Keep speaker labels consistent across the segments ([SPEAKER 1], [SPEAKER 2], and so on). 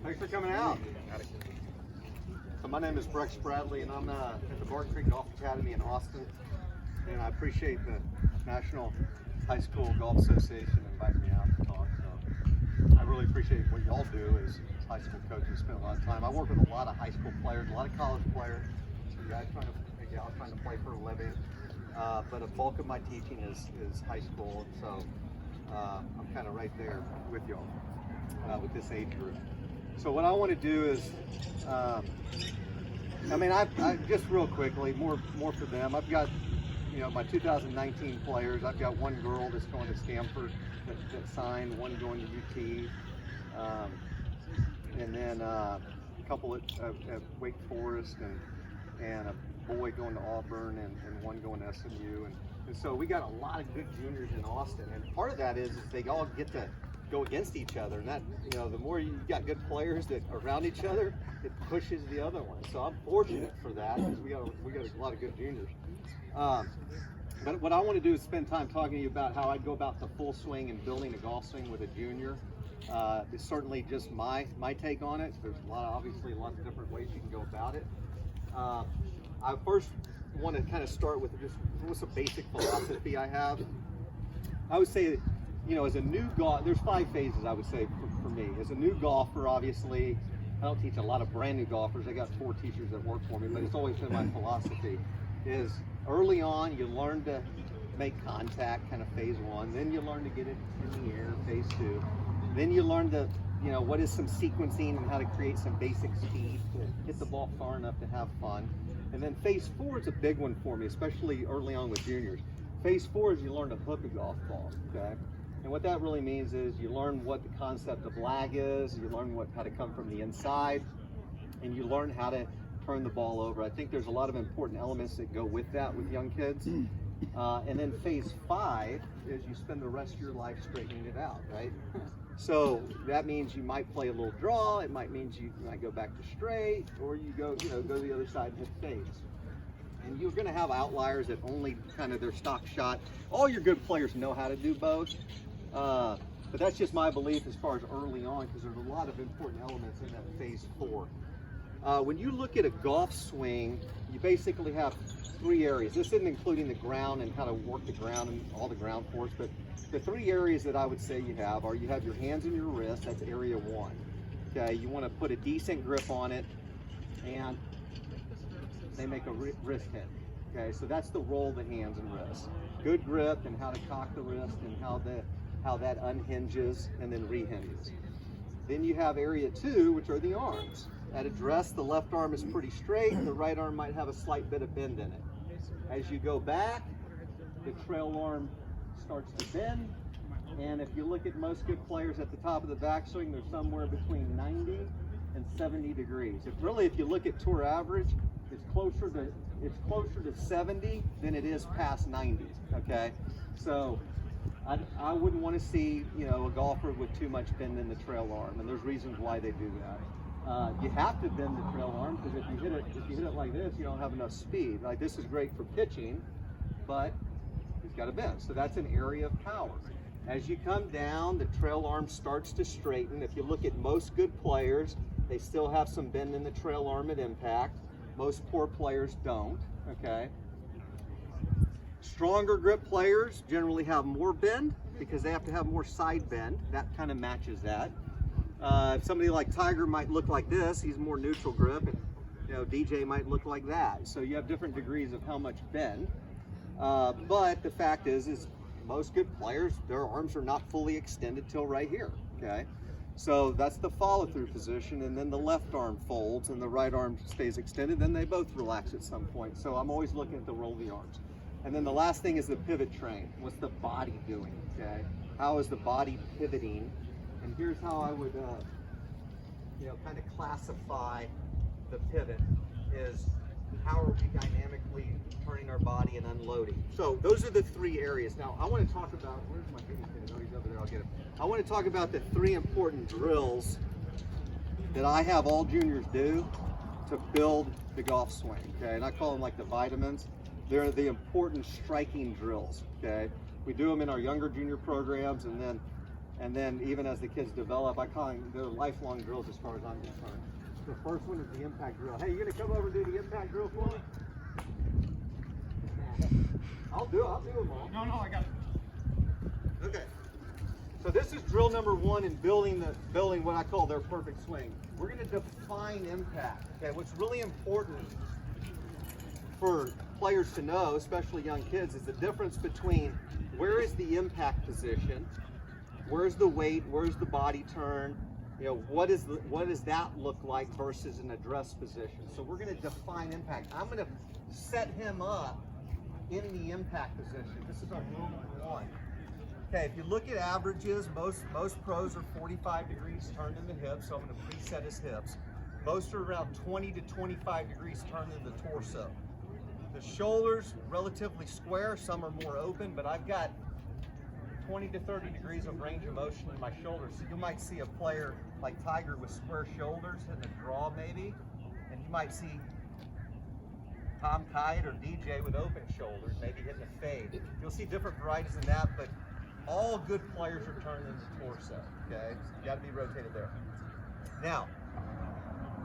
[SPEAKER 1] Thanks for coming out. So my name is Brech Spradley, and I'm at the Barton Creek Golf Academy in Austin. And I appreciate the National High School Golf Association inviting me out to talk. So I really appreciate what y'all do as high school coaches. Spend a lot of time. I work with a lot of high school players, a lot of college players, some guys trying to play for a living. But a bulk of my teaching is high school, and so I'm kind of right there with y'all with this age group. So what I want to do is, I just real quickly, more for them. I've got, my 2019 players. I've got one girl that's going to Stanford that signed, one going to UT, and then a couple at Wake Forest, and a boy going to Auburn, and one going to SMU, and so we got a lot of good juniors in Austin, and part of that is they all get to go against each other, and that, the more you got good players that are around each other, it pushes the other one. So I'm fortunate for that, because we got a lot of good juniors. But what I want to do is spend time talking to you about how I go about the full swing and building a golf swing with a junior. It's certainly just my take on it. There's obviously lots of different ways you can go about it. I first want to kind of start with just what's a basic philosophy I have. I would say, as a new golfer, there's 5 phases I would say for me. As a new golfer, obviously, I don't teach a lot of brand new golfers. I got 4 teachers that work for me, but it's always been my philosophy is early on you learn to make contact, kind of phase 1. Then you learn to get it in the air, phase 2. Then you learn to, what is some sequencing and how to create some basic speed to hit the ball far enough to have fun. And then phase 4 is a big one for me, especially early on with juniors. Phase 4 is you learn to hook a golf ball, okay? And what that really means is you learn what the concept of lag is, you learn how to come from the inside, and you learn how to turn the ball over. I think there's a lot of important elements that go with that with young kids. And then phase 5 is you spend the rest of your life straightening it out, right? So that means you might play a little draw, it might mean you might go back to straight, or you go to the other side and hit fades. And you're going to have outliers that only kind of their stock shot. All your good players know how to do both. But that's just my belief as far as early on, because there's a lot of important elements in that phase 4. When you look at a golf swing, you basically have 3 areas. This isn't including the ground and how to work the ground and all the ground force, but the 3 areas that I would say you have are you have your hands and your wrist. That's area 1. Okay, you want to put a decent grip on it, and they make a wrist hit. Okay, so that's the role of the hands and wrists. Good grip and how to cock the wrist and how that unhinges and then rehinges. Then you have area 2, which are the arms. At address, the left arm is pretty straight, the right arm might have a slight bit of bend in it. As you go back, the trail arm starts to bend, and if you look at most good players at the top of the backswing, they're somewhere between 90 and 70 degrees. If you look at tour average, it's closer to 70 than it is past 90, okay? So I wouldn't want to see, a golfer with too much bend in the trail arm, and there's reasons why they do that. You have to bend the trail arm, because if you hit it like this, you don't have enough speed. Like, this is great for pitching, but it's got to bend. So that's an area of power. As you come down, the trail arm starts to straighten. If you look at most good players, they still have some bend in the trail arm at impact. Most poor players don't, okay? Stronger grip players generally have more bend because they have to have more side bend. That kind of matches that. Somebody like Tiger might look like this, he's more neutral grip, and DJ might look like that. So you have different degrees of how much bend. But the fact is most good players, their arms are not fully extended till right here, okay? So that's the follow-through position, and then the left arm folds and the right arm stays extended, then they both relax at some point. So I'm always looking at the roll of the arms. And then the last thing is the pivot train. What's the body doing, okay? How is the body pivoting? And here's how I would, kind of classify the pivot is how are we dynamically turning our body and unloading. So those are the 3 areas. Now I want to talk about, where's my hitting pin? Oh, he's over there, I'll get him. I want to talk about the 3 important drills that I have all juniors do to build the golf swing, okay? And I call them like the vitamins. They're the important striking drills, okay? We do them in our younger junior programs, and then And then even as the kids develop, I call them, they're lifelong drills as far as I'm concerned. The first one is the impact drill. Hey, you gonna come over and do the impact drill for me? I'll do them all.
[SPEAKER 2] No, I got it.
[SPEAKER 1] Okay. So this is drill number 1 in building what I call their perfect swing. We're gonna define impact. Okay, what's really important for players to know, especially young kids, is the difference between where is the impact position, where's the weight, where's the body turn, you know, what does that look like versus an address position. So we're going to define impact. I'm going to set him up in the impact position. This is our drill number 1. Okay, if you look at averages, most pros are 45 degrees turned in the hips, so I'm going to preset his hips. Most are around 20 to 25 degrees turned in the torso. The shoulders, relatively square, some are more open, but I've got 20 to 30 degrees of range of motion in my shoulders. So you might see a player like Tiger with square shoulders in the draw maybe, and you might see Tom Kite or DJ with open shoulders, maybe hitting a fade. You'll see different varieties in that, but all good players are turned in the torso, okay? So you gotta be rotated there. Now,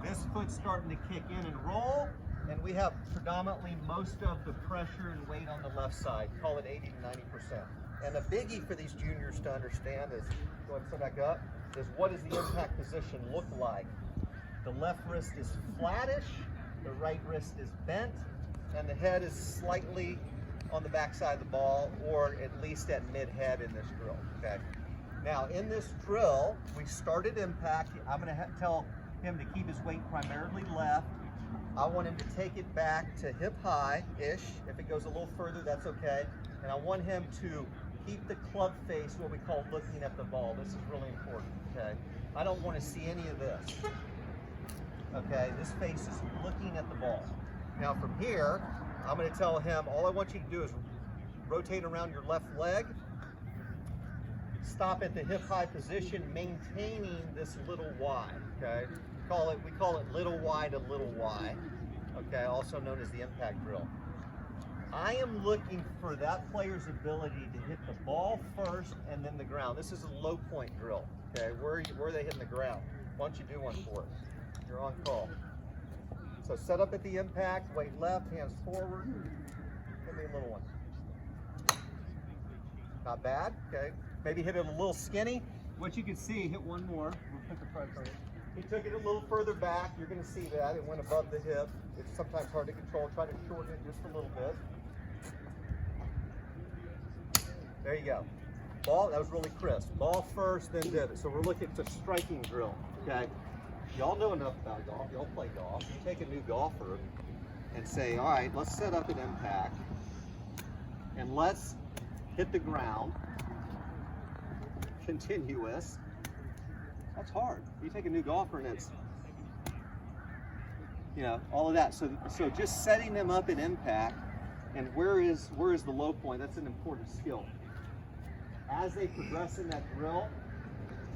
[SPEAKER 1] this foot's starting to kick in and roll, and we have predominantly most of the pressure and weight on the left side, call it 80 to 90%. And a biggie for these juniors to understand is, go ahead and sit back up, is what does the impact position look like? The left wrist is flattish, the right wrist is bent, and the head is slightly on the back side of the ball, or at least at mid-head in this drill, okay? Now, in this drill, we started impact. I'm gonna tell him to keep his weight primarily left. I want him to take it back to hip high-ish. If it goes a little further, that's okay. And I want him to keep the club face, what we call looking at the ball. This is really important, okay? I don't want to see any of this, okay? This face is looking at the ball. Now from here, I'm going to tell him, all I want you to do is rotate around your left leg, stop at the hip-high position, maintaining this little Y, okay? We call it little Y to little Y, okay? Also known as the impact drill. I am looking for that player's ability to hit the ball first and then the ground. This is a low point drill, okay? Where are they hitting the ground? Why don't you do one for us? You're on call. So set up at the impact, weight left, hands forward. Give me a little one. Not bad, okay? Maybe hit it a little skinny. What you can see, hit one more. We'll put the pressure on it. He took it a little further back. You're going to see that. It went above the hip. It's sometimes hard to control. Try to shorten it just a little bit. There you go. Ball, that was really crisp. Ball first, then divot. So we're looking at the striking drill, okay? Y'all know enough about golf. Y'all play golf. You take a new golfer and say, all right, let's set up an impact and let's hit the ground. Continuous. That's hard. You take a new golfer and it's, you know, all of that. So just setting them up in impact and where is the low point, that's an important skill. As they progress in that drill,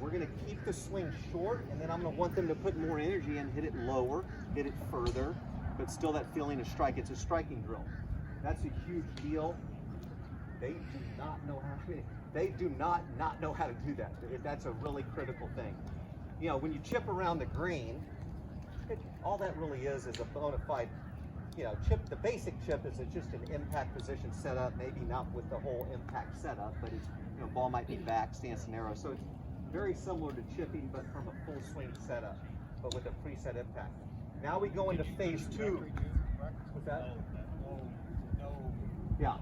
[SPEAKER 1] we're going to keep the swing short, and then I'm going to want them to put more energy and hit it lower, hit it further, but still that feeling of strike. It's a striking drill. That's a huge deal. They do not know how to do that. That's a really critical thing. You know, when you chip around the green, all that really is a bona fide, you know, chip. The basic chip is just an impact position setup, maybe not with the whole impact setup, but it's, you know, ball might be back, stance and arrow. So it's very similar to chipping, but from a full swing setup, but with a preset impact. Now we go into phase 2. What's that? Yeah,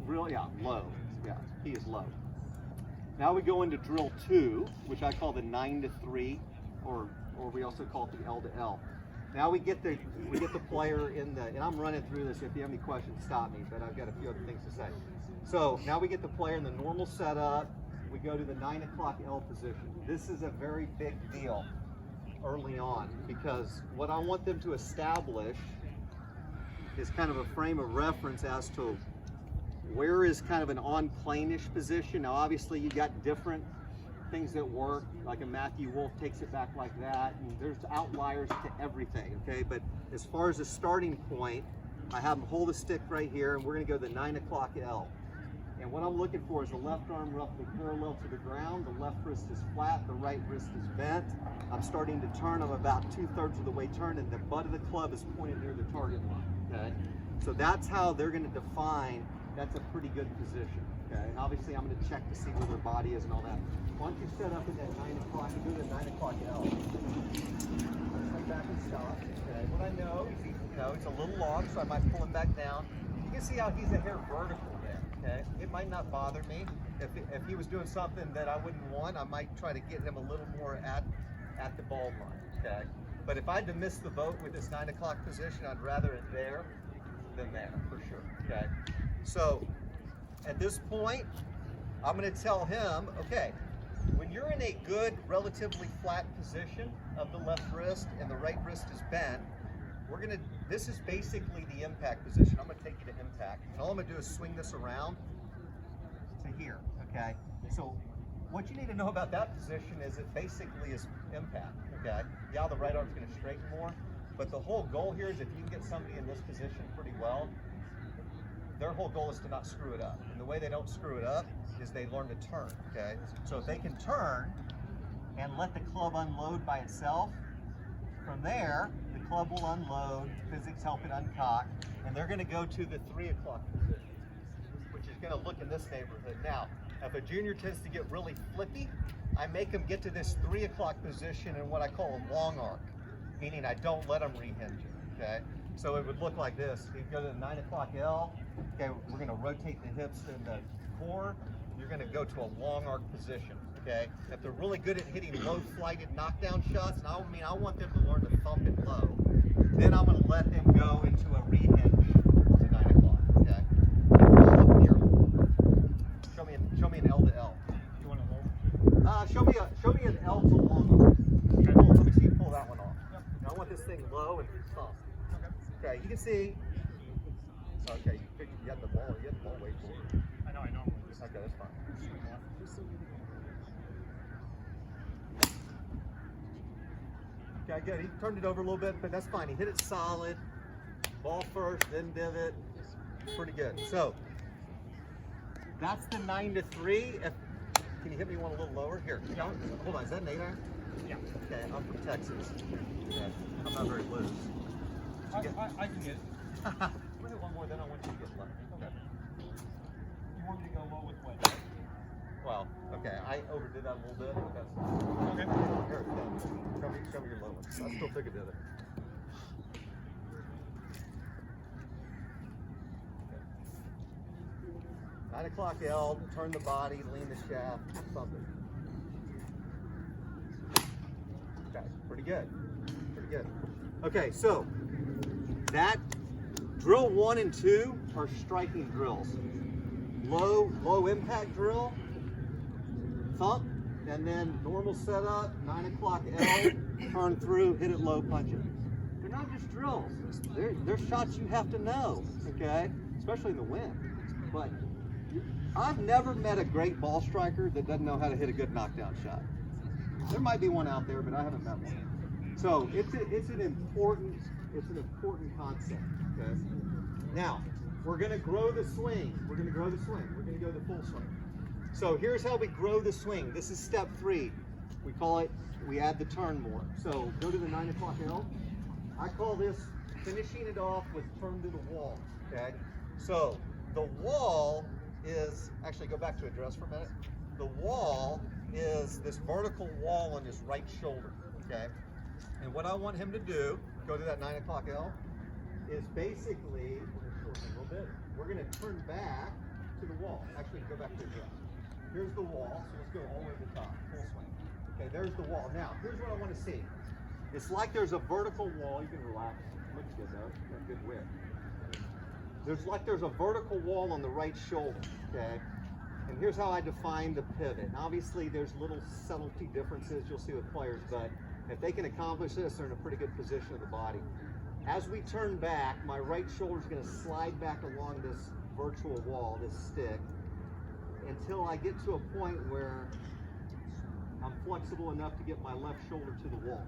[SPEAKER 1] really, yeah, low. Yeah, he is low. Now we go into drill 2, which I call the 9 to 3, or we also call it the L to L. Now we get the player in the, and I'm running through this. If you have any questions, stop me. But I've got a few other things to say. So now we get the player in the normal setup. We go to the 9 o'clock L position. This is a very big deal early on because what I want them to establish is kind of a frame of reference as to where is kind of an on-plane-ish position. Now obviously you got different things that work, like a Matthew Wolf takes it back like that, and there's outliers to everything, okay? But as far as the starting point, I have them hold the stick right here, and we're gonna go to the 9 o'clock L. And what I'm looking for is the left arm roughly parallel to the ground, the left wrist is flat, the right wrist is bent. I'm starting to turn, I'm about 2/3 of the way turned, and the butt of the club is pointed near the target line, okay? So that's how they're gonna define, that's a pretty good position, okay? And obviously I'm gonna check to see where their body is and all that. Why don't you set up in that 9 o'clock, and do the 9 o'clock L. Come back and stop, okay? What I know is it's a little long, so I might pull him back down. You can see how he's a hair vertical there, okay? It might not bother me. If he was doing something that I wouldn't want, I might try to get him a little more at the ball line, okay? But if I had to miss the boat with this 9 o'clock position, I'd rather it there than there, for sure, okay? So, at this point, I'm gonna tell him, okay, when you're in a good, relatively flat position of the left wrist and the right wrist is bent, this is basically the impact position. I'm gonna take you to impact. And all I'm gonna do is swing this around to here, okay? So what you need to know about that position is it basically is impact, okay? Yeah, the right arm's gonna straighten more, but the whole goal here is if you can get somebody in this position pretty well, their whole goal is to not screw it up. And the way they don't screw it up is they learn to turn, okay? So if they can turn and let the club unload by itself, from there, the club will unload, physics help it uncock, and they're gonna go to the 3 o'clock position, which is gonna look in this neighborhood. Now, if a junior tends to get really flippy, I make them get to this 3 o'clock position in what I call a long arc, meaning I don't let them rehinge it, okay? So it would look like this. You go to the 9 o'clock L, okay, we're gonna rotate the hips and the core, you're gonna go to a long arc position, okay? If they're really good at hitting low flighted knockdown shots, and I want them to learn to thump it low, then I'm gonna let them go into a rehinge to 9 o'clock, okay? Up here. Show me an L to L.
[SPEAKER 2] You want to hold?
[SPEAKER 1] Show me an L to long arc. Okay, let me see you pull that one off. Yep. Now I want this thing low and thump. Okay. Okay, you can see. Okay, you got the ball. You got the ball way forward.
[SPEAKER 2] I know.
[SPEAKER 1] Okay, that's fine. Okay, good. He turned it over a little bit, but that's fine. He hit it solid. Ball first, then divot. Pretty good. So that's the 9 to 3. Can you hit me one a little lower? Here. Hold on. Is that an 8 iron?
[SPEAKER 2] Yeah.
[SPEAKER 1] Okay, I'm from Texas. Okay. I'm not very loose.
[SPEAKER 2] I can get it.
[SPEAKER 1] We'll hit one more, then I want you to get left.
[SPEAKER 2] Okay. You want me to go low with what? Right?
[SPEAKER 1] Well, okay, I overdid that a little bit, but that's
[SPEAKER 2] okay.
[SPEAKER 1] Here, show me your low one. I still think I did it. Okay. 9 o'clock L, turn the body, lean the shaft, something. Okay, pretty good. Pretty good. Okay, so that drill 1 and 2 are striking drills. Low impact drill, thump, and then normal setup, 9 o'clock L, turn through, hit it low, punch it. They're not just drills. They're shots you have to know, okay? Especially in the wind. But I've never met a great ball striker that doesn't know how to hit a good knockdown shot. There might be one out there, but I haven't met one. So it's an important concept, okay? Now, we're gonna grow the swing. We're gonna go the full swing. So here's how we grow the swing. This is step 3. We add the turn more. So go to the 9 o'clock L. I call this finishing it off with turn to the wall, okay? So the wall is, actually go back to address for a minute. The wall is this vertical wall on his right shoulder, okay? And what I want him to do, go to that 9 o'clock L, is basically, we're gonna shorten a little bit. We're gonna turn back to the wall. Actually, go back to address. Here's the wall, so let's go all the way to the top, full swing. Okay, there's the wall. Now, here's what I want to see. It's like there's a vertical wall. You can relax. Looks good though. Got good width. There's a vertical wall on the right shoulder, okay? And here's how I define the pivot. And obviously, there's little subtlety differences you'll see with players, but if they can accomplish this, they're in a pretty good position of the body. As we turn back, my right shoulder is going to slide back along this virtual wall, this stick, until I get to a point where I'm flexible enough to get my left shoulder to the wall.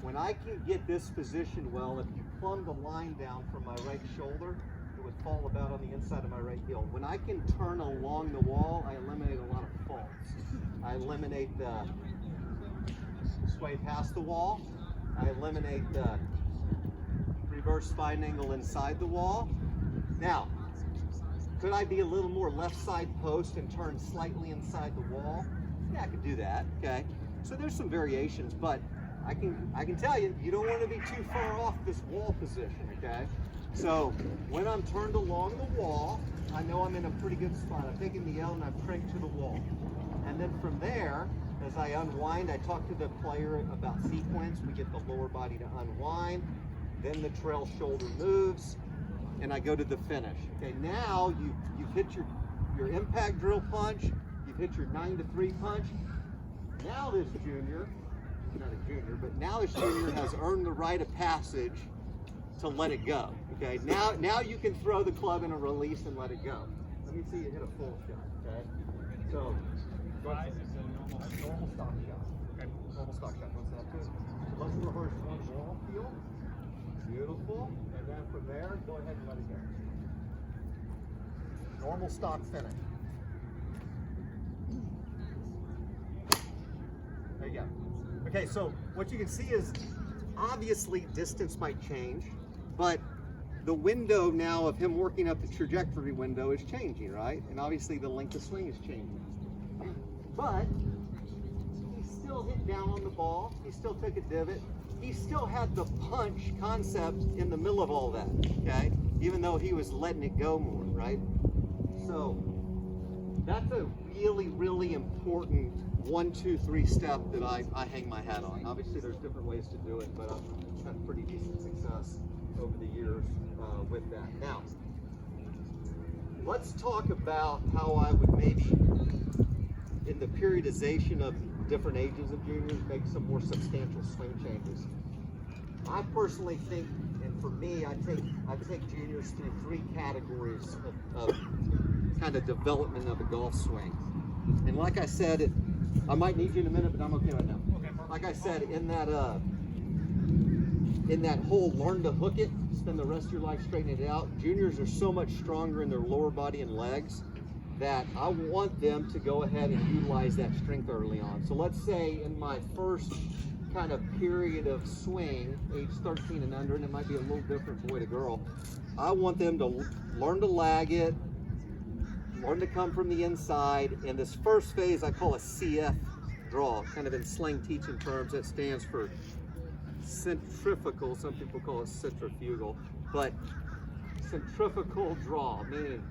[SPEAKER 1] When I can get this position well, if you plumb the line down from my right shoulder, the would fall about on the inside of my right heel. When I can turn along the wall, I eliminate a lot of faults. I eliminate the sway past the wall. I eliminate the reverse spine angle inside the wall. Now, could I be a little more left side post and turn slightly inside the wall? Yeah, I could do that, okay? So there's some variations, but I can tell you, you don't want to be too far off this wall position, okay? So when I'm turned along the wall, I know I'm in a pretty good spot. I'm taking the L and I've cranked to the wall. And then from there, as I unwind, I talk to the player about sequence. We get the lower body to unwind, then the trail shoulder moves, and I go to the finish. Okay, now you've hit your impact drill punch, you've hit your 9-3 punch. Now this junior, not a junior, but now this junior has earned the rite of passage to let it go. Okay, now you can throw the club in a release and let it go. Let me see you hit a full shot, okay? So, normal stock shot. Okay, normal stock shot. What's that too? So let's reverse one wall feel. Beautiful. And then from there, go ahead and let it go. Normal stock finish. There you go. Okay, so what you can see is obviously distance might change, but the window now of him working up the trajectory window is changing, right? And obviously the length of swing is changing. But he still hit down on the ball. He still took a divot. He still had the punch concept in the middle of all that, okay? Even though he was letting it go more, right? So that's a really, really important 1, 2, 3 step that I hang my hat on. Obviously there's different ways to do it, but I've had pretty decent success over the years with that. Now, let's talk about how I would maybe, in the periodization of different ages of juniors, make some more substantial swing changes. I personally think, and for me, I take juniors through 3 categories of kind of development of a golf swing. And like I said, I might need you in a minute, but I'm okay right now.
[SPEAKER 2] Okay.
[SPEAKER 1] Like I said, in that whole learn to hook it, spend the rest of your life straightening it out, juniors are so much stronger in their lower body and legs that I want them to go ahead and utilize that strength early on. So let's say in my first kind of period of swing, age 13 and under, and it might be a little different boy to girl, I want them to learn to lag it, learn to come from the inside. And this first phase I call a CF draw, kind of in slang teaching terms. That stands for centrifugal. Some people call it centrifugal, but centrifugal draw, meaning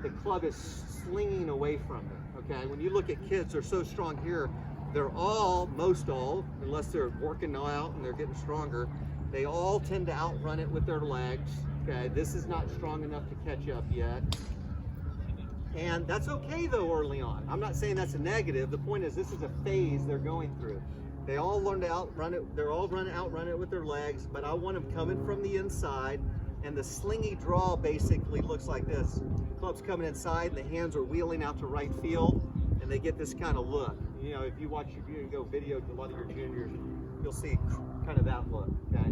[SPEAKER 1] the club is slinging away from it, okay? When you look at kids, they're so strong here, they're all, most all, unless they're working out and they're getting stronger, they all tend to outrun it with their legs, okay? This is not strong enough to catch up yet. And that's okay though early on. I'm not saying that's a negative. The point is this is a phase they're going through. They all learn to outrun it. They're all outrun it with their legs, but I want them coming from the inside. And the slingy draw basically looks like this. The club's coming inside and the hands are wheeling out to right field and they get this kind of look. You know, if you watch your view and go video to a lot of your juniors, you'll see kind of that look, okay?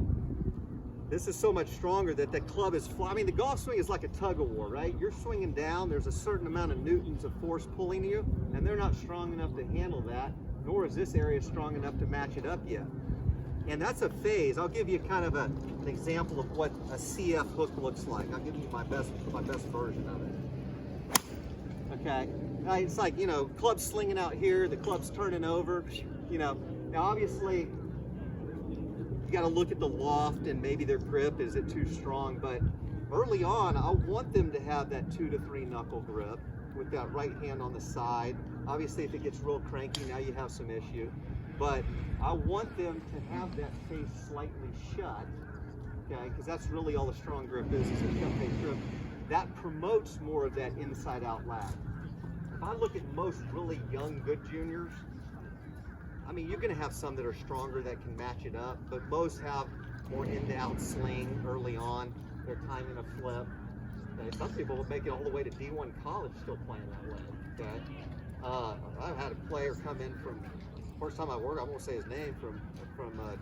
[SPEAKER 1] This is so much stronger that the club is flying. I mean, the golf swing is like a tug of war, right? You're swinging down, there's a certain amount of newtons of force pulling you, and they're not strong enough to handle that, nor is this area strong enough to match it up yet. And that's a phase. I'll give you kind of an example of what a CF hook looks like. I'll give you my best version of it. Okay, it's like, you know, club's slinging out here, the club's turning over, you know. Now obviously, you got to look at the loft and maybe their grip, is it too strong? But early on, I want them to have that 2 to 3 knuckle grip with that right hand on the side. Obviously, if it gets real cranky, now you have some issue. But I want them to have that face slightly shut, okay? Because that's really all the strong grip is a shut face grip. That promotes more of that inside out lag. If I look at most really young, good juniors, I mean, you're going to have some that are stronger that can match it up, but most have more in-to-out sling early on. They're timing a flip. Okay? Some people will make it all the way to D1 college still playing that way. Okay? I've had a player come in from, first time I worked, I won't say his name, from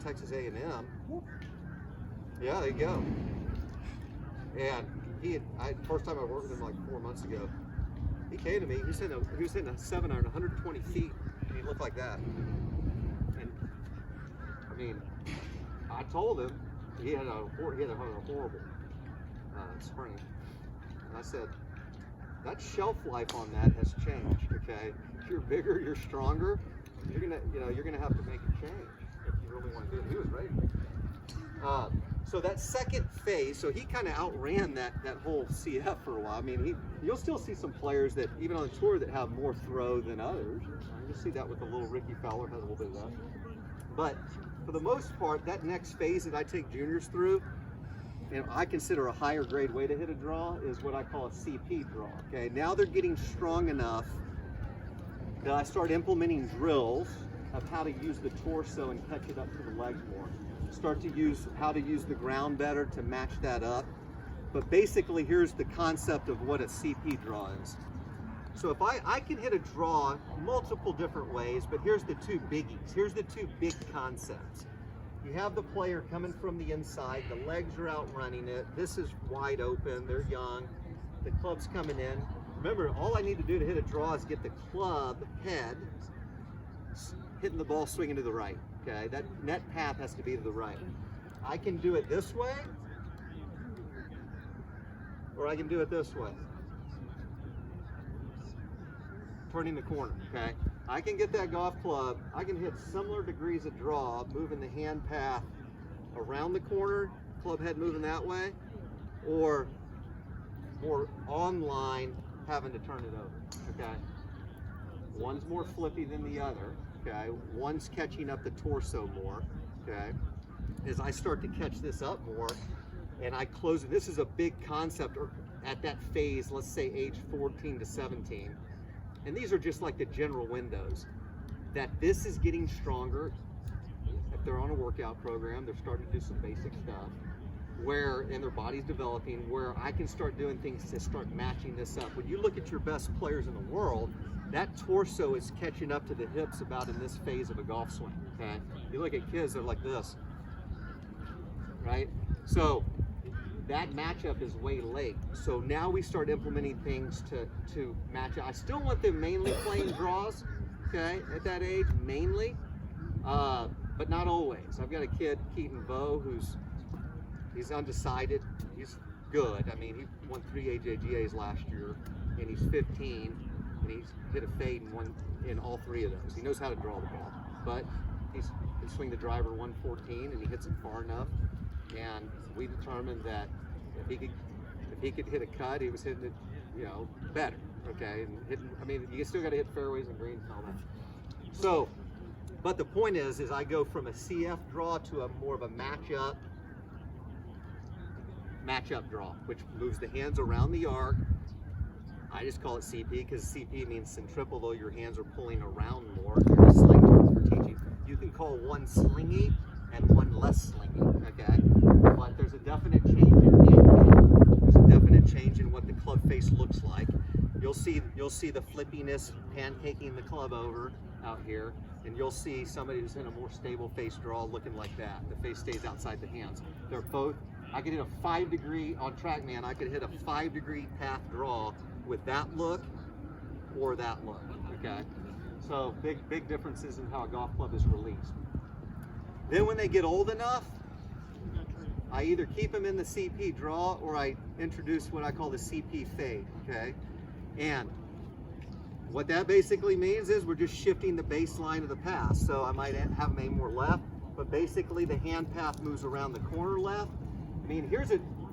[SPEAKER 1] Texas A&M. Yeah, there you go. And first time I worked with him like 4 months ago. He came to me. He was hitting a 7 iron 120 feet, and he looked like that. And I mean, I told him he had a horrible spring, and I said that shelf life on that has changed. Okay, if you're bigger, you're stronger. You're gonna have to make a change if you really want to do it. He was ready. So that second phase, so he kind of outran that whole CF for a while. I mean, you'll still see some players that, even on the tour, that have more throw than others. You'll see that with the little Ricky Fowler, has a little bit of that. But for the most part, that next phase that I take juniors through, and I consider a higher grade way to hit a draw, is what I call a CP draw. Okay, now they're getting strong enough that I start implementing drills of how to use the torso and catch it up to the legs more. Start to use how to use the ground better to match that up. But basically, here's the concept of what a CP draw is. So if I can hit a draw multiple different ways, but here's the two biggies. Here's the two big concepts. You have the player coming from the inside, the legs are out running it. This is wide open, they're young. The club's coming in. Remember, all I need to do to hit a draw is get the club head hitting the ball swinging to the right. Okay, that net path has to be to the right. I can do it this way, or I can do it this way. Turning the corner, okay? I can get that golf club, I can hit similar degrees of draw, moving the hand path around the corner, club head moving that way, or more online, having to turn it over, okay? One's more flippy than the other. Okay, one's catching up the torso more, okay? As I start to catch this up more and I close it, this is a big concept at that phase, let's say age 14 to 17. And these are just like the general windows. That this is getting stronger. If they're on a workout program, they're starting to do some basic stuff and their body's developing, where I can start doing things to start matching this up. When you look at your best players in the world, that torso is catching up to the hips about in this phase of a golf swing, okay? You look at kids, they're like this, right? So that matchup is way late. So now we start implementing things to match up. I still want them mainly playing draws, okay, at that age, mainly, but not always. I've got a kid, Keaton Bowe, he's undecided. He's good. I mean, he won 3 AJGAs last year, and he's 15. And he's hit a fade in all 3 of those. He knows how to draw the ball, but he can swing the driver 114 and he hits it far enough. And we determined that if he could hit a cut, he was hitting it, better. Okay, and you still got to hit fairways and greens and all that. So, but the point is I go from a CF draw to a more of a matchup draw, which moves the hands around the arc. I just call it CP because CP means centrifugal, though your hands are pulling around more. Here's a slang term for teaching. You can call one slingy and one less slingy, okay? But there's a definite change in hand. There's a definite change in what the club face looks like. You'll see the flippiness, pancaking the club over out here, and you'll see somebody who's in a more stable face draw looking like that. The face stays outside the hands. They're both. I could hit a 5-degree on TrackMan. I could hit a 5-degree path draw with that look or that look, okay? So big differences in how a golf club is released. Then when they get old enough, I either keep them in the CP draw or I introduce what I call the CP fade, okay? And what that basically means is we're just shifting the baseline of the pass. So I might have them aim more left, but basically the hand path moves around the corner left. I mean,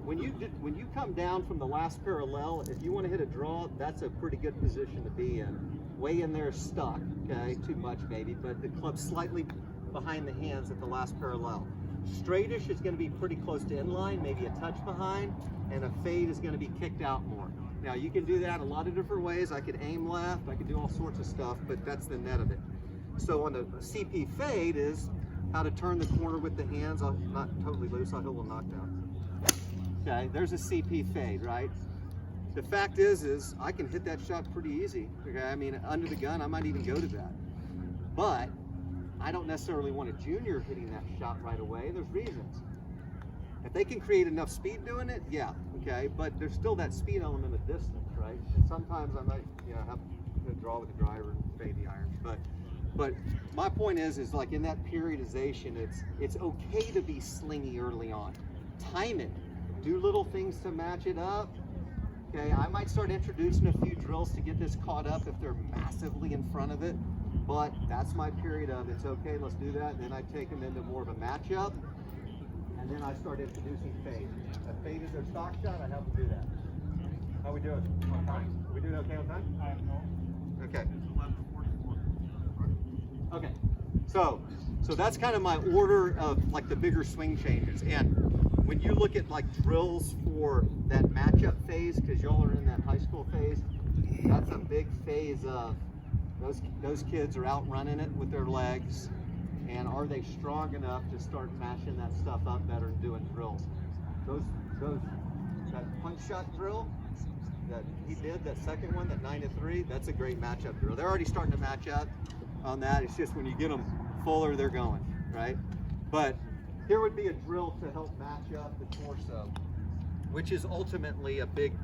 [SPEAKER 1] when you come down from the last parallel, if you want to hit a draw, that's a pretty good position to be in. Way in there stuck, okay? Too much maybe, but the club's slightly behind the hands at the last parallel. Straightish is going to be pretty close to inline, maybe a touch behind, and a fade is going to be kicked out more. Now you can do that a lot of different ways. I could aim left, I could do all sorts of stuff, but that's the net of it. So on the CP fade is how to turn the corner with the hands. I'll not totally loose, I'll hit a little knockdown. Okay, there's a CP fade, right? The fact is I can hit that shot pretty easy. Okay, I mean, under the gun, I might even go to that. But I don't necessarily want a junior hitting that shot right away. There's reasons. If they can create enough speed doing it, yeah, okay, but there's still that speed element of distance, right? And sometimes I might, have to draw with the driver and fade the irons, but my point is like in that periodization, it's okay to be slingy early on. Time it, do little things to match it up. Okay, I might start introducing a few drills to get this caught up if they're massively in front of it, but that's my period of it's okay, let's do that. And then I take them into more of a matchup, and then I start introducing fade. If fade is their stock shot, I have them do that. How we doing? On time? We doing okay on time?
[SPEAKER 2] I have no.
[SPEAKER 1] Okay. Okay. So that's kind of my order of like the bigger swing changes. And when you look at like drills for that matchup phase, because y'all are in that high school phase, that's a big phase of those kids are out running it with their legs, and are they strong enough to start mashing that stuff up better and doing drills? That punch shot drill that he did, that second one, that 9-3, that's a great matchup drill. They're already starting to match up on that. It's just when you get them fuller, they're going, right? But here would be a drill to help match up the torso, which is ultimately a big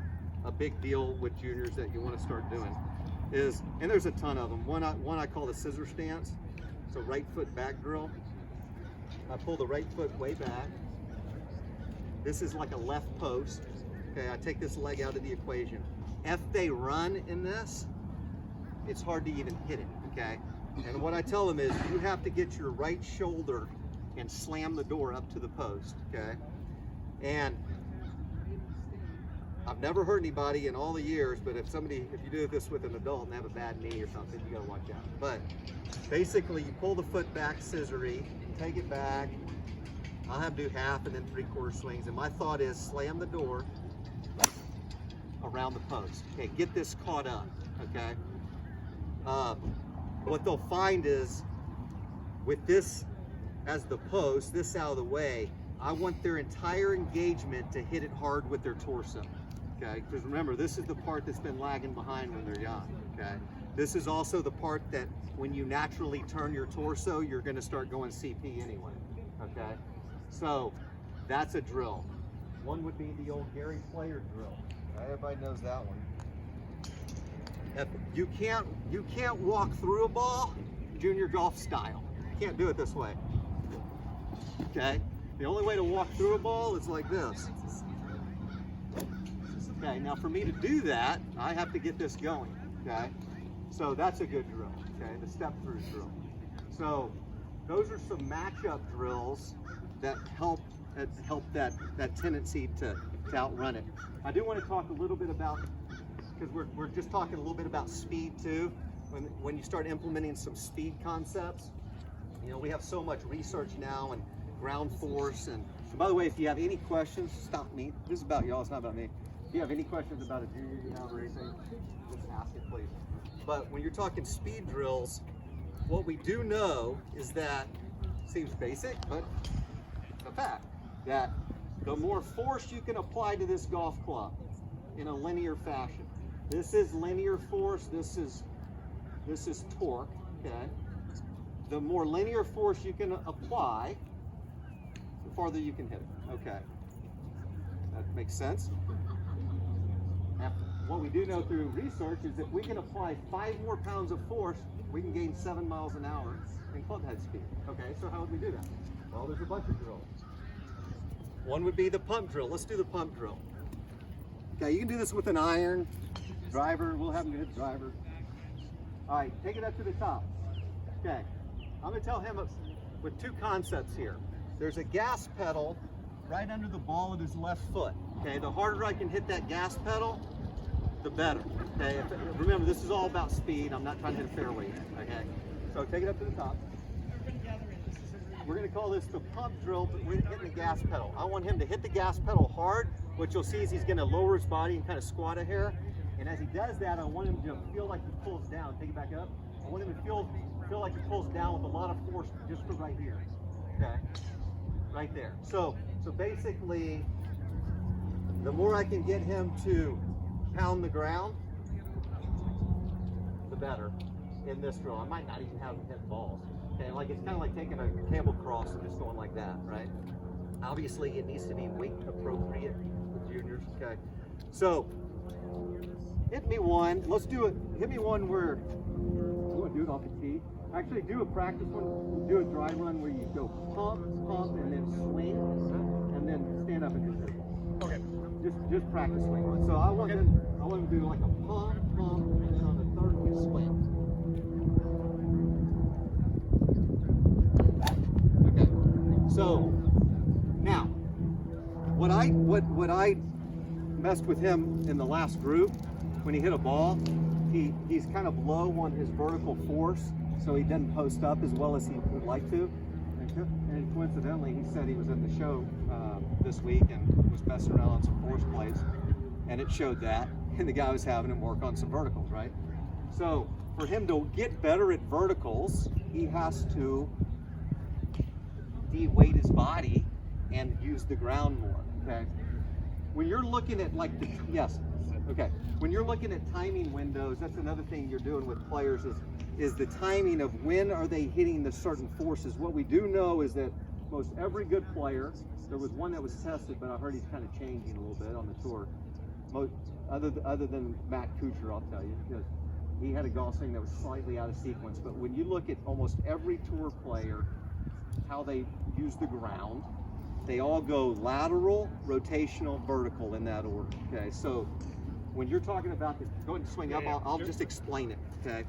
[SPEAKER 1] deal with juniors that you want to start doing. And there's a ton of them. One I call the scissor stance. So right foot back drill. I pull the right foot way back. This is like a left post. Okay, I take this leg out of the equation. If they run in this, it's hard to even hit it, okay? And what I tell them is you have to get your right shoulder and slam the door up to the post, okay? And I've never hurt anybody in all the years, but if you do this with an adult and they have a bad knee or something, you gotta watch out. But basically you pull the foot back scissory, take it back. I'll have to do half and then 3/4 swings. And my thought is slam the door around the post. Okay, get this caught up, okay? What they'll find is with this as the post, this out of the way, I want their entire engagement to hit it hard with their torso, okay? Because remember, this is the part that's been lagging behind when they're young, okay? This is also the part that when you naturally turn your torso, you're gonna start going CP anyway, okay? So that's a drill. One would be the old Gary Player drill. Everybody knows that one. If you can't walk through a ball junior golf style. You can't do it this way. Okay? The only way to walk through a ball is like this. Okay, now for me to do that, I have to get this going. Okay? So that's a good drill. Okay, the step through drill. So those are some matchup drills that help that tendency to outrun it. I do want to talk a little bit about, because we're just talking a little bit about speed too. When you start implementing some speed concepts, we have so much research now and ground force. And by the way, if you have any questions, stop me. This is about y'all, it's not about me. If you have any questions about a junior racing, just ask it, please. But when you're talking speed drills, what we do know is that, seems basic, but it's a fact, that the more force you can apply to this golf club in a linear fashion. This is linear force, this is torque, okay? The more linear force you can apply, the farther you can hit it, okay? That makes sense? Now, what we do know through research is if we can apply 5 more pounds of force, we can gain 7 miles an hour in club head speed. Okay, so how would we do that? Well, there's a bunch of drills. One would be the pump drill. Let's do the pump drill. Okay, you can do this with an iron, driver. We'll have him hit driver. All right, take it up to the top. Okay, I'm gonna tell him with 2 concepts here. There's a gas pedal right under the ball of his left foot. Okay, the harder I can hit that gas pedal, the better. Okay, remember this is all about speed. I'm not trying to hit a fairway yet. Okay, so take it up to the top. We're going to call this the pump drill, but we're hitting the gas pedal. I want him to hit the gas pedal hard. What you'll see is he's going to lower his body and kind of squat a hair. And as he does that, I want him to feel like he pulls down. Take it back up. I want him to feel like he pulls down with a lot of force just for right here. Okay, right there. So basically, the more I can get him to pound the ground, the better in this drill. I might not even have him hit balls. Okay, like it's kind of like taking a cable cross and just going like that, right? Obviously, it needs to be weight appropriate with juniors. Okay, so hit me one. Let's do it. Hit me one where you want to do it off the tee. Actually, do a practice one. Do a dry run where you go pump, pump, and then swing, and then stand up and just hit it.
[SPEAKER 2] Okay.
[SPEAKER 1] Just practice swing. So I want them to do like a pump, pump, and then on the third one swing. Okay. So now, what I messed with him in the last group when he hit a ball, he's kind of low on his vertical force, so he doesn't post up as well as he would like to. And coincidentally, he said he was at the show this week and was messing around on some force plates, and it showed that. And the guy was having him work on some verticals, right? So for him to get better at verticals, he has to de-weight his body and use the ground more. Okay. When you're looking at when you're looking at timing windows, that's another thing you're doing with players is the timing of when are they hitting the certain forces. What we do know is that most every good player, there was one that was tested, but I heard he's kind of changing a little bit on the tour. Most other than Matt Kuchar, I'll tell you, because he had a golf swing that was slightly out of sequence. But when you look at almost every tour player, how they use the ground, they all go lateral, rotational, vertical in that order. Okay, so when you're talking about this, go ahead and swing up. I'll just explain it. Okay,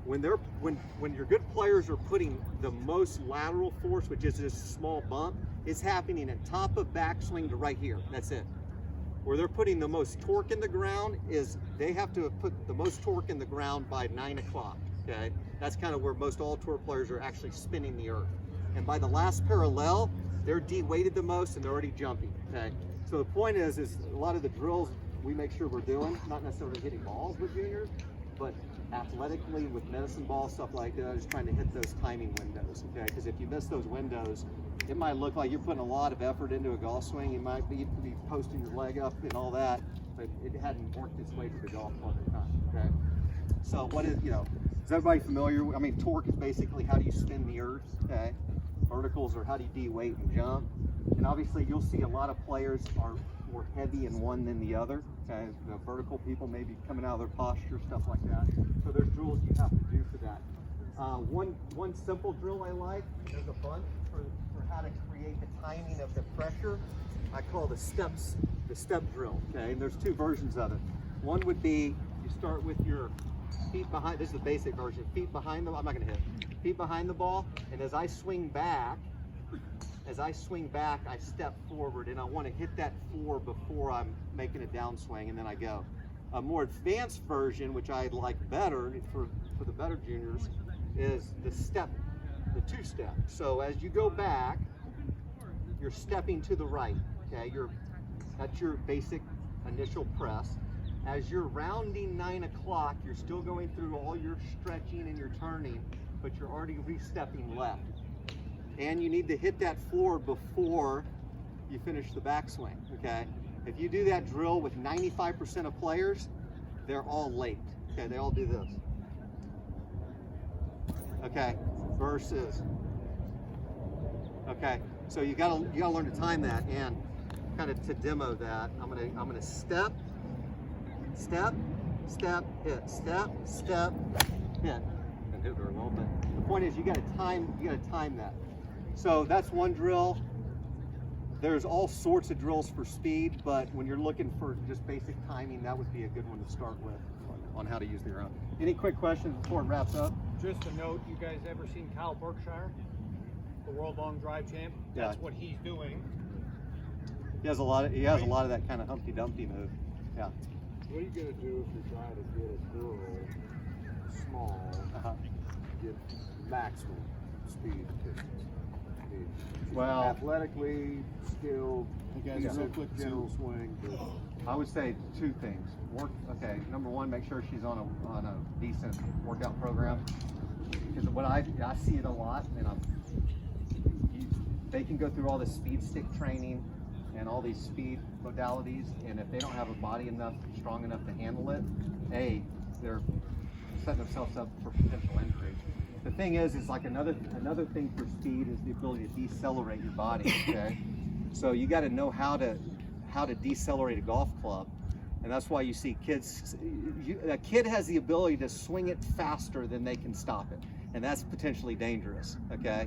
[SPEAKER 1] when your good players are putting the most lateral force, which is this small bump, it's happening at top of backswing to right here. That's it. Where they're putting the most torque in the ground is they have to put the most torque in the ground by 9 o'clock. Okay, that's kind of where most all tour players are actually spinning the earth. And by the last parallel, they're de-weighted the most and they're already jumping. Okay, so the point is a lot of the drills we make sure we're doing, not necessarily hitting balls with juniors, but athletically with medicine ball, stuff like that, is trying to hit those timing windows. Okay, because if you miss those windows, it might look like you're putting a lot of effort into a golf swing. You might be posting your leg up and all that, but it hadn't worked its way to the golf club at the time. Okay, so what is is everybody familiar? I mean, torque is basically how do you spin the earth. Okay, verticals are how do you de-weight and jump. And obviously, you'll see a lot of players are more heavy in one than the other. Okay, the vertical people may be coming out of their posture, stuff like that. So there's drills you have to do for that. One simple drill I like, there's a bunch for how to create the timing of the pressure. I call the step drill. Okay, and there's two versions of it. One would be you start with your feet behind. This is the basic version. Feet behind the. I'm not going to hit. Feet behind the ball, and as I swing back, I step forward, and I want to hit that floor before I'm making a downswing, and then I go. A more advanced version, which I like better for the better juniors, is the two-step. So as you go back, you're stepping to the right. Okay, that's your basic initial press. As you're rounding 9 o'clock, you're still going through all your stretching and your turning, but you're already re-stepping left. And you need to hit that floor before you finish the backswing, okay? If you do that drill with 95% of players, they're all late, okay? They all do this. Okay, versus, okay, so you gotta learn to time that, and kind of to demo that, I'm gonna step, hit, step, hit. Didn't do it very well, but the point is you gotta time that. So that's one drill. There's all sorts of drills for speed, but when you're looking for just basic timing, that would be a good one to start with on how to use the ground. Any quick questions before it wraps up?
[SPEAKER 2] Just a note, you guys ever seen Kyle Berkshire, the world long drive champ? That's what he's doing.
[SPEAKER 1] He has a lot of that kind of Humpty Dumpty move. Yeah.
[SPEAKER 3] What are you gonna do if you're trying to get a girl small, get maximum speed efficiency?
[SPEAKER 1] Well,
[SPEAKER 3] athletically skilled, real quick general swing.
[SPEAKER 1] I would say two things. Okay, number one, make sure she's on a decent workout program. Because what I see it a lot, and they can go through all this speed stick training and all these speed modalities, and if they don't have a body strong enough to handle it, they're setting themselves up for potential injury. The thing is like another thing for speed is the ability to decelerate your body, okay? So you got to know how to decelerate a golf club, and that's why you see kids. A kid has the ability to swing it faster than they can stop it, and that's potentially dangerous. Okay,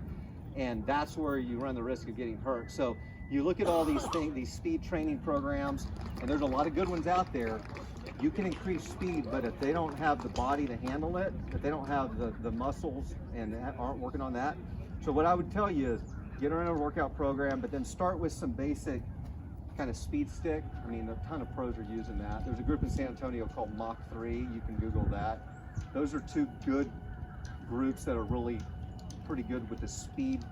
[SPEAKER 1] and that's where you run the risk of getting hurt. So you look at all these things, these speed training programs, and there's a lot of good ones out there. You can increase speed, but if they don't have the body to handle it, if they don't have the muscles and aren't working on that. So what I would tell you is get her in a workout program, but then start with some basic kind of speed stick. I mean, a ton of pros are using that. There's a group in San Antonio called Mach 3. You can Google that. Those are two good groups that are really pretty good with the speed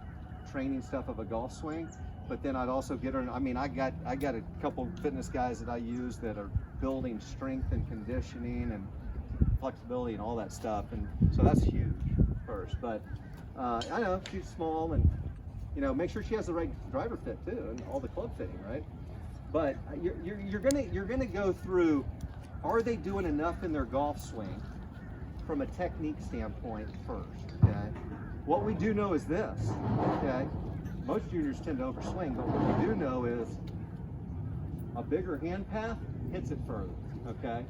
[SPEAKER 1] training stuff of a golf swing. But then I'd also get her, I mean, I got a couple fitness guys that I use that are building strength and conditioning and flexibility and all that stuff. And so that's huge first. But I know she's small, and you know, make sure she has the right driver fit too, and all the club fitting, right? But you're gonna go through, are they doing enough in their golf swing from a technique standpoint first, okay? What we do know is this, okay? Most juniors tend to overswing, but what we do know is a bigger hand path hits it further, okay?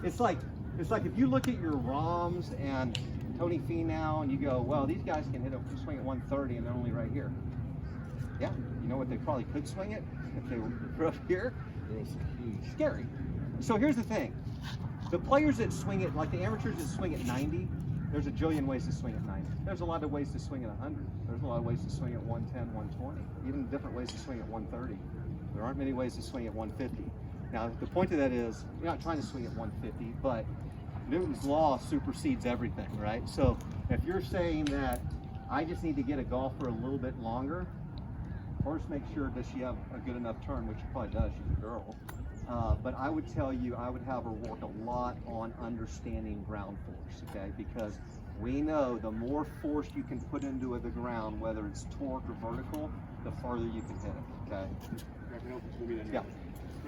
[SPEAKER 1] It's like if you look at your Roms and Tony Finau and you go, well, these guys can hit a swing at 130 and they're only right here. Yeah, you know what, they probably could swing it if they were up here. It's scary. So here's the thing. The players that swing it, like the amateurs that swing at 90, there's a jillion ways to swing at 90. There's a lot of ways to swing at 100. There's a lot of ways to swing at 110, 120, even different ways to swing at 130. There aren't many ways to swing at 150. Now, the point of that is, you're not trying to swing at 150, but Newton's law supersedes everything, right? So if you're saying that I just need to get a golfer a little bit longer, first make sure does she have a good enough turn, which she probably does, she's a girl. But I would tell you, I would have her work a lot on understanding ground force, okay? Because we know the more force you can put into the ground, whether it's torque or vertical, the farther you can hit it, okay?
[SPEAKER 3] Can I help you?
[SPEAKER 1] Yeah.